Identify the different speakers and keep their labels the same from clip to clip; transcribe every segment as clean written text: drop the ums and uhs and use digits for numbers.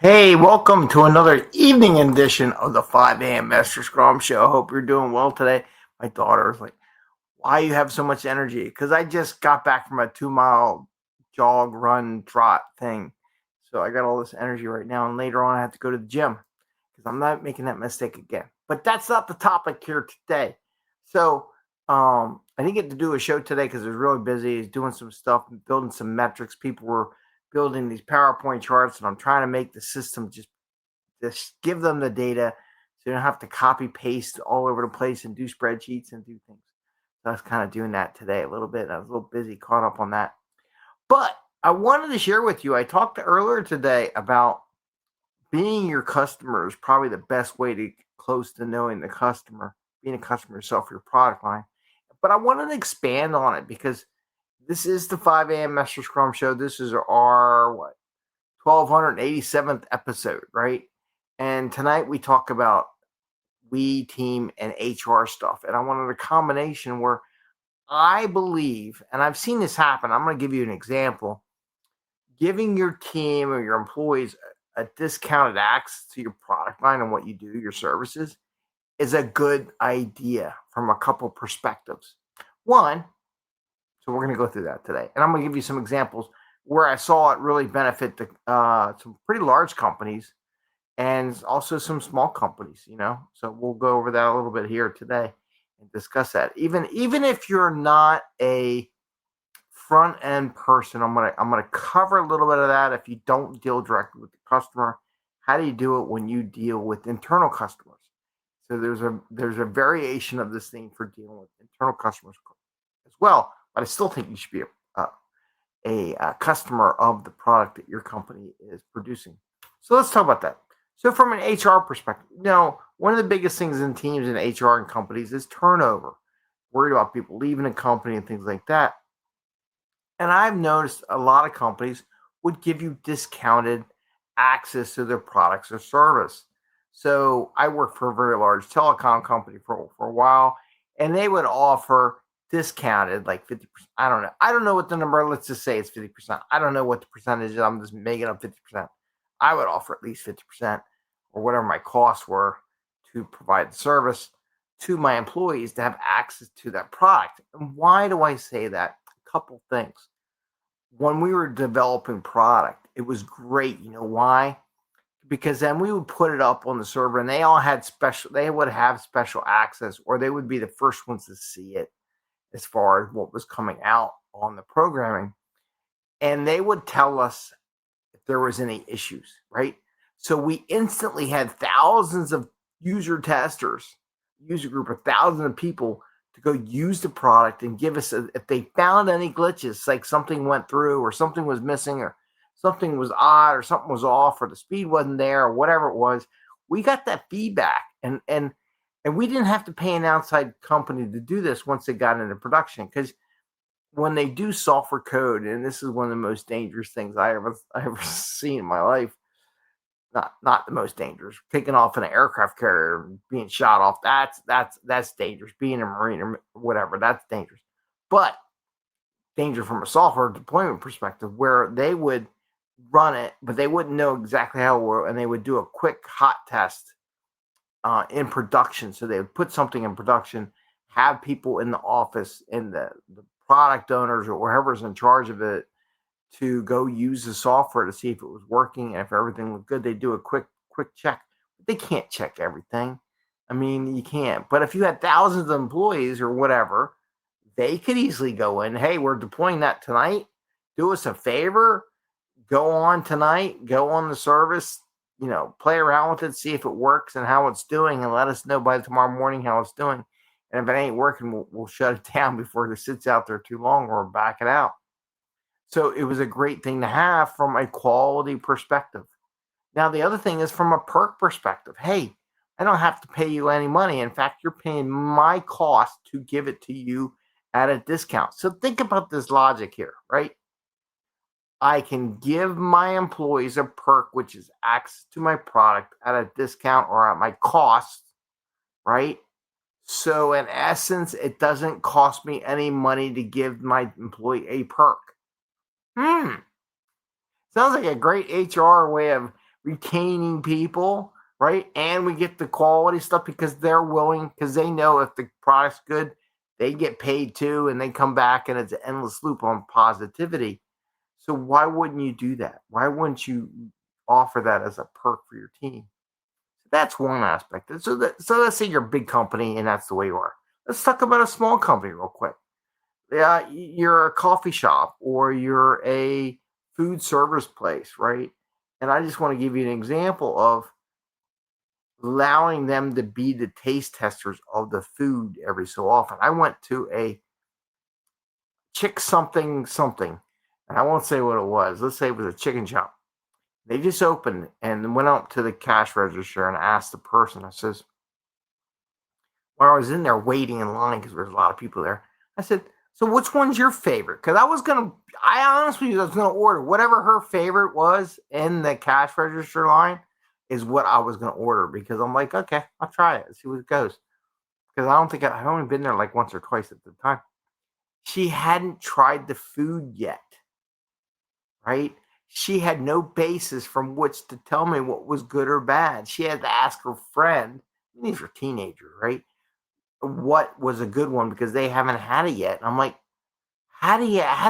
Speaker 1: Hey, welcome to another evening edition of the 5 a.m. Mester Scrum Show. I hope you're doing well today. My daughter is like, why you have so much energy? Because I just got back from a 2 mile jog, run, trot thing. So I got all this energy right now. And later on, I have to go to the gym because I'm not making that mistake again. But that's not the topic here today. So I didn't get to do a show today because I was really busy. I was doing some stuff, building some metrics. People were building these PowerPoint charts, and I'm trying to make the system just give them the data so you don't have to copy paste all over the place and do spreadsheets and do things. So I was kind of doing that today a little bit. I was a little busy, caught up on that. But I wanted to share with you, I talked earlier today about being your customer is probably the best way to get close to knowing the customer, being a customer yourself for your product line. But I wanted to expand on it because this is the 5 a.m. Mester Scrum Show. This is our 1287th episode, right? And tonight we talk about we, team, and HR stuff. And I wanted a combination where I believe, and I've seen this happen. I'm going to give you an example. Giving your team or your employees a discounted access to your product line and what you do, your services, is a good idea from a couple perspectives. One, so we're going to go through that today. And I'm going to give you some examples where I saw it really benefit some pretty large companies and also some small companies, So we'll go over that a little bit here today and discuss that. Even if you're not a front end person, I'm gonna cover a little bit of that. If you don't deal directly with the customer, how do you do it when you deal with internal customers? So there's a variation of this thing for dealing with internal customers as well. But I still think you should be a customer of the product that your company is producing. So let's talk about that. So from an HR perspective, one of the biggest things in teams and HR and companies is turnover. Worried about people leaving a company and things like that. And I've noticed a lot of companies would give you discounted access to their products or service. So I worked for a very large telecom company for a while, and they would offer discounted like 50%. I don't know what the number, let's just say it's 50%. I don't know what the percentage is. I'm just making up 50%. I would offer at least 50% or whatever my costs were to provide the service to my employees to have access to that product. And why do I say that? A couple things. When we were developing product, it was great. You know why? Because then we would put it up on the server and they would have special access, or they would be the first ones to see it as far as what was coming out on the programming. And they would tell us if there was any issues, right? So we instantly had thousands of user testers, user group of thousands of people to go use the product and give us, if they found any glitches, like something went through or something was missing or something was odd or something was off or the speed wasn't there or whatever it was, we got that feedback. And we didn't have to pay an outside company to do this once they got into production, because when they do software code, and this is one of the most dangerous things I ever seen in my life, not the most dangerous, taking off in an aircraft carrier, being shot off, that's dangerous. Being a Marine or whatever, that's dangerous. But danger from a software deployment perspective, where they would run it, but they wouldn't know exactly how it worked, and they would do a quick hot test in production. So they would put something in production, have people in the office and the product owners or whoever's in charge of it to go use the software to see if it was working, and if everything looked good, they do a quick check. They can't check everything. I mean, you can't. But if you had thousands of employees or whatever, they could easily go in. Hey, we're deploying that tonight. Do us a favor. Go on tonight. Go on the service. Play around with it, see if it works and how it's doing, and let us know by tomorrow morning how it's doing. And if it ain't working, we'll shut it down before it sits out there too long, or back it out. So it was a great thing to have from a quality perspective. Now, the other thing is from a perk perspective. Hey, I don't have to pay you any money. In fact, you're paying my cost to give it to you at a discount. So think about this logic here, right? I can give my employees a perk, which is access to my product at a discount or at my cost, right? So in essence, it doesn't cost me any money to give my employee a perk. Sounds like a great HR way of retaining people, right? And we get the quality stuff because they're willing, because they know if the product's good, they get paid too, and they come back, and it's an endless loop on positivity. So why wouldn't you do that? Why wouldn't you offer that as a perk for your team? That's one aspect. So let's say you're a big company and that's the way you are. Let's talk about a small company real quick. Yeah, you're a coffee shop or you're a food service place, right? And I just want to give you an example of allowing them to be the taste testers of the food every so often. I went to a chick something something, and I won't say what it was. Let's say it was a chicken shop. They just opened and went up to the cash register and asked the person, I says, while I was in there waiting in line because there's a lot of people there, I said, so which one's your favorite? Because I honestly was going to order whatever her favorite was in the cash register line is what I was going to order because I'm like, okay, I'll try it, see what it goes. Because I've only been there like once or twice at the time. She hadn't tried the food yet, right? She had no basis from which to tell me what was good or bad. She had to ask her friend, these were teenagers, right? What was a good one because they haven't had it yet. And I'm like, how do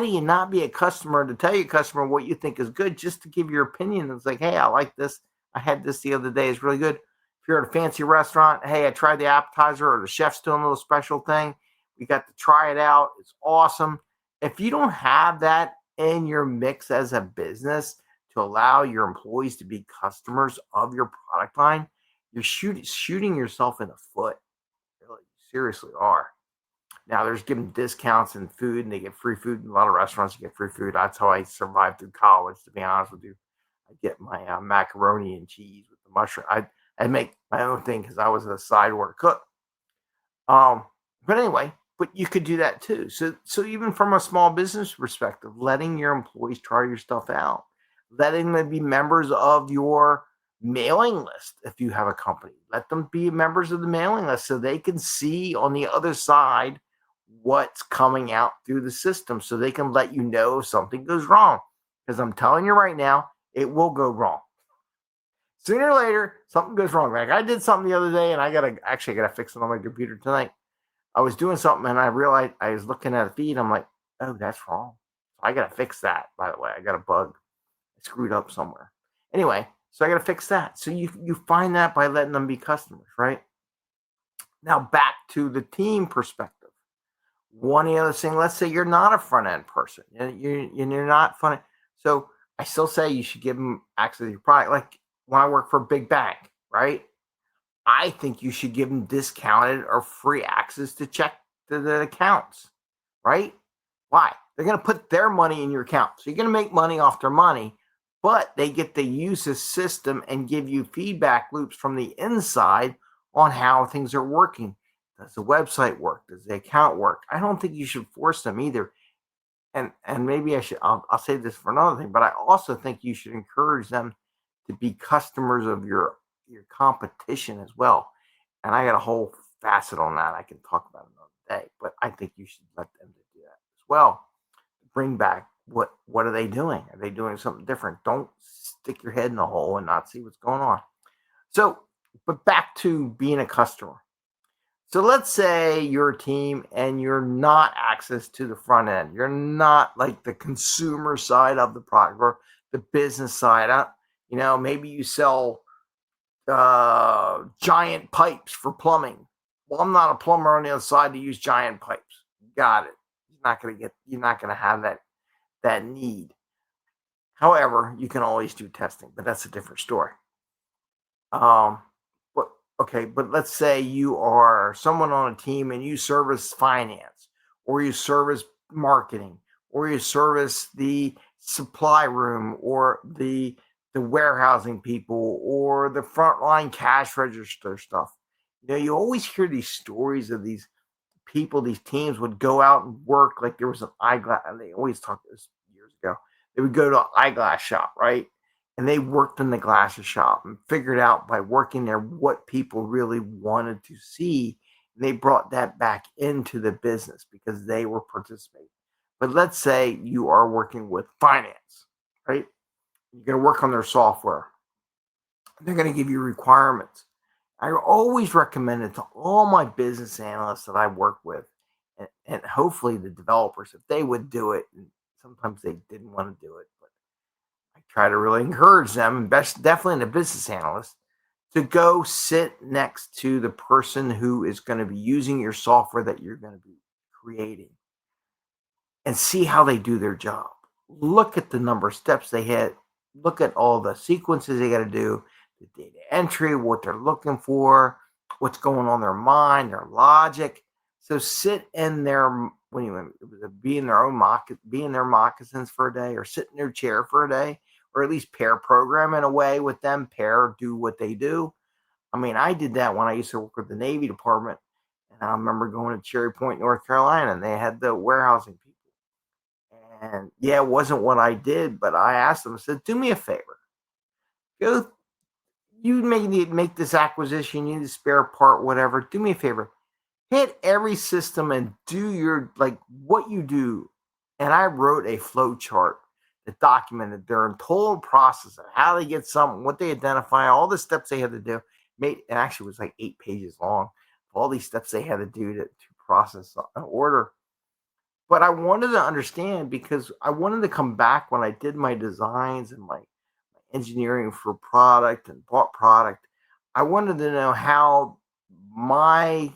Speaker 1: you not be a customer to tell your customer what you think is good just to give your opinion? It's like, hey, I like this. I had this the other day. It's really good. If you're at a fancy restaurant, hey, I tried the appetizer or the chef's doing a little special thing. We got to try it out. It's awesome. If you don't have that in your mix as a business to allow your employees to be customers of your product line, you're shooting yourself in the foot. Really, seriously are. Now there's giving discounts in food, and they get free food in a lot of restaurants. You get free food. That's how I survived through college. To be honest with you, I get my macaroni and cheese with the mushroom. I make my own thing because I was a side work cook. But anyway, but you could do that too. So even from a small business perspective, letting your employees try your stuff out, letting them be members of your mailing list. If you have a company, let them be members of the mailing list so they can see on the other side what's coming out through the system so they can let you know if something goes wrong. Because I'm telling you right now, it will go wrong. Sooner or later, something goes wrong. Like I did something the other day and I gotta fix it on my computer tonight. I was doing something and I realized I was looking at a feed. I'm like, oh, that's wrong. I gotta fix that, by the way. I got a bug. I screwed up somewhere. Anyway, so I gotta fix that. So you find that by letting them be customers, right? Now back to the team perspective. One other thing, let's say you're not a front end person and you're not funny. So I still say you should give them access to your product. Like when I work for a big bank, right? I think you should give them discounted or free access to check the accounts, right? Why? They're going to put their money in your account. So you're going to make money off their money, but they get to use the system and give you feedback loops from the inside on how things are working. Does the website work? Does the account work? I don't think you should force them either. And maybe I'll say this for another thing, but I also think you should encourage them to be customers of your competition as well. And I got a whole facet on that I can talk about another day, but I think you should let them do that as well. Bring back what are they doing? Are they doing something different? Don't stick your head in the hole and not see what's going on. So, but back to being a customer. So let's say you're a team and you're not access to the front end. You're not like the consumer side of the product or the business side. Maybe you sell giant pipes for plumbing. Well, I'm not a plumber on the other side to use giant pipes. Got it. You're not gonna have that need. However, you can always do testing, but that's a different story. But let's say you are someone on a team and you service finance, or you service marketing, or you service the supply room, or the warehousing people, or the frontline cash register stuff. You always hear these stories of these people, these teams would go out and work like there was an eyeglass. And they always talked this years ago. They would go to an eyeglass shop, right? And they worked in the glasses shop and figured out by working there what people really wanted to see. And they brought that back into the business because they were participating. But let's say you are working with finance, right? You're going to work on their software. They're going to give you requirements. I always recommend it to all my business analysts that I work with, and hopefully the developers, if they would do it. And sometimes they didn't want to do it, but I try to really encourage them, and definitely the business analyst, to go sit next to the person who is going to be using your software that you're going to be creating and see how they do their job. Look at the number of steps they hit. Look at all the sequences they got to do, the data entry, what they're looking for, what's going on in their mind, their logic. So sit in their be in their moccasins for a day, or sit in their chair for a day, or at least pair program in a way with them, do what they do. I mean, I did that when I used to work with the Navy Department, and I remember going to Cherry Point, North Carolina, and they had the warehousing people. And yeah, it wasn't what I did, but I asked them, I said, do me a favor. Go, you may need to make this acquisition, you need a spare part, whatever. Do me a favor. Hit every system and do your, what you do. And I wrote a flow chart that documented their total process of how they get something, what they identify, all the steps they had to do. It actually was like 8 pages long. All these steps they had to do to process an order. But I wanted to understand, because I wanted to come back when I did my designs and my engineering for product and bought product. I wanted to know how my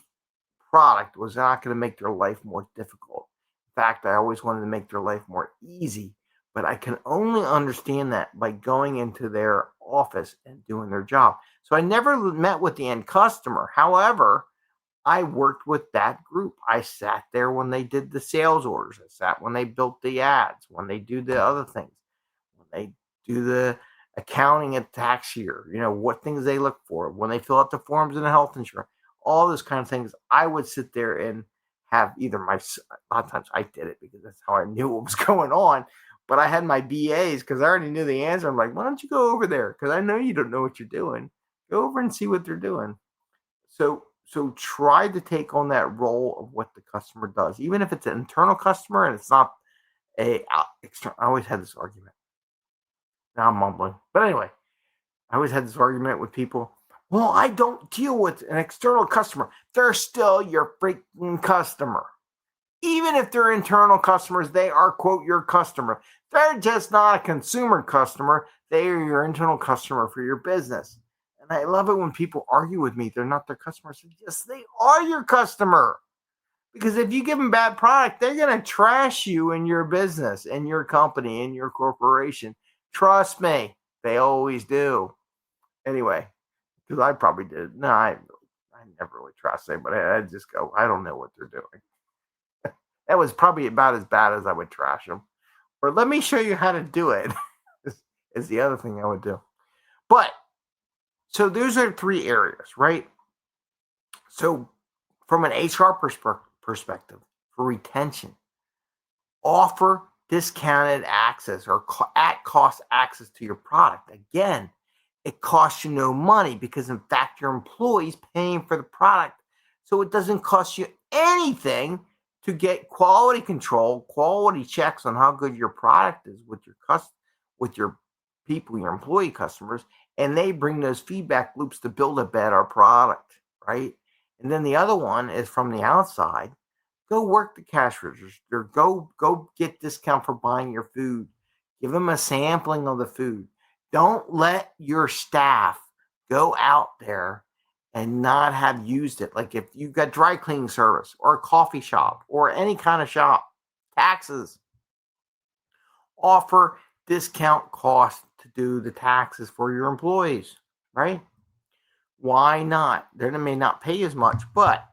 Speaker 1: product was not going to make their life more difficult. In fact, I always wanted to make their life more easy, but I can only understand that by going into their office and doing their job. So I never met with the end customer. However, I worked with that group. I sat there when they did the sales orders. I sat when they built the ads, when they do the other things, when they do the accounting and tax year, what things they look for, when they fill out the forms and the health insurance, all those kind of things. I would sit there and have a lot of times I did it because that's how I knew what was going on. But I had my BAs, because I already knew the answer. I'm like, why don't you go over there? Because I know you don't know what you're doing. Go over and see what they're doing. So try to take on that role of what the customer does, even if it's an internal customer and it's not external. I always had this argument. Now I'm mumbling. But anyway, I always had this argument with people. Well, I don't deal with an external customer. They're still your freaking customer. Even if they're internal customers, they are, quote, your customer. They're just not a consumer customer. They are your internal customer for your business. And I love it when people argue with me. They're not their customers. Yes, they are your customer. Because if you give them bad product, they're going to trash you in your business, in your company, in your corporation. Trust me, they always do. Anyway, because I probably did. No, I never really trust anybody. I just go, I don't know what they're doing. That was probably about as bad as I would trash them. Or let me show you how to do it is the other thing I would do. But, so those are 3 areas, right? So from an HR perspective, for retention, offer discounted access or at cost access to your product. Again, it costs you no money because, in fact, your employee's paying for the product. So it doesn't cost you anything to get quality control, quality checks on how good your product is with your people, your employee customers, and they bring those feedback loops to build a better product, right? And then the other one is from the outside. Go work the cash register. Go get discount for buying your food. Give them a sampling of the food. Don't let your staff go out there and not have used it. Like if you've got dry cleaning service or a coffee shop or any kind of shop, taxes, offer discount cost to do the taxes for your employees, right? Why not? They may not pay as much, but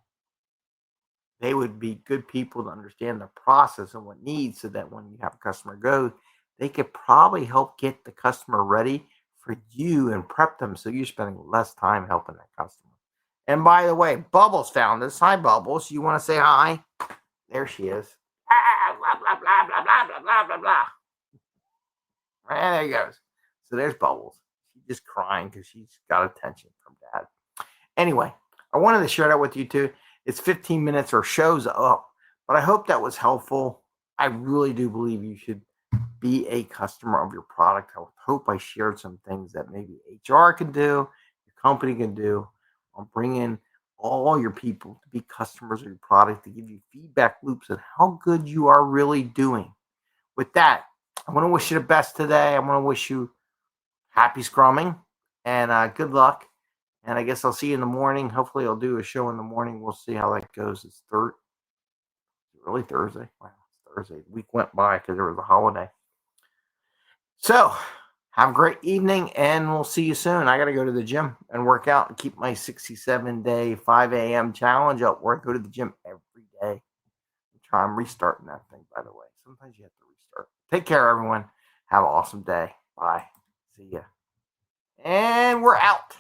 Speaker 1: they would be good people to understand the process and what needs, so that when you have a customer go, they could probably help get the customer ready for you and prep them, so you're spending less time helping that customer. And by the way, Bubbles found us. Hi, Bubbles. You want to say hi? There she is. Blah, blah, blah, blah, blah, blah, blah, blah, blah. And there he goes. So there's Bubbles. She's just crying because she's got attention from Dad. Anyway, I wanted to share that with you too. It's 15 minutes or show's up, but I hope that was helpful. I really do believe you should be a customer of your product. I hope I shared some things that maybe HR can do, your company can do. I'll bring in all your people to be customers of your product to give you feedback loops on how good you are really doing. With that, I want to wish you the best today. I want to wish you happy scrumming and good luck. And I guess I'll see you in the morning. Hopefully, I'll do a show in the morning. We'll see how that goes. It's really Thursday. Wow, it's Thursday. The week went by because there was a holiday. So, have a great evening, and we'll see you soon. I got to go to the gym and work out and keep my 67-day 5 a.m. challenge up where I go to the gym every day. I'm restarting that thing, by the way. Sometimes you have to restart. Take care, everyone. Have an awesome day. Bye. See ya. And we're out.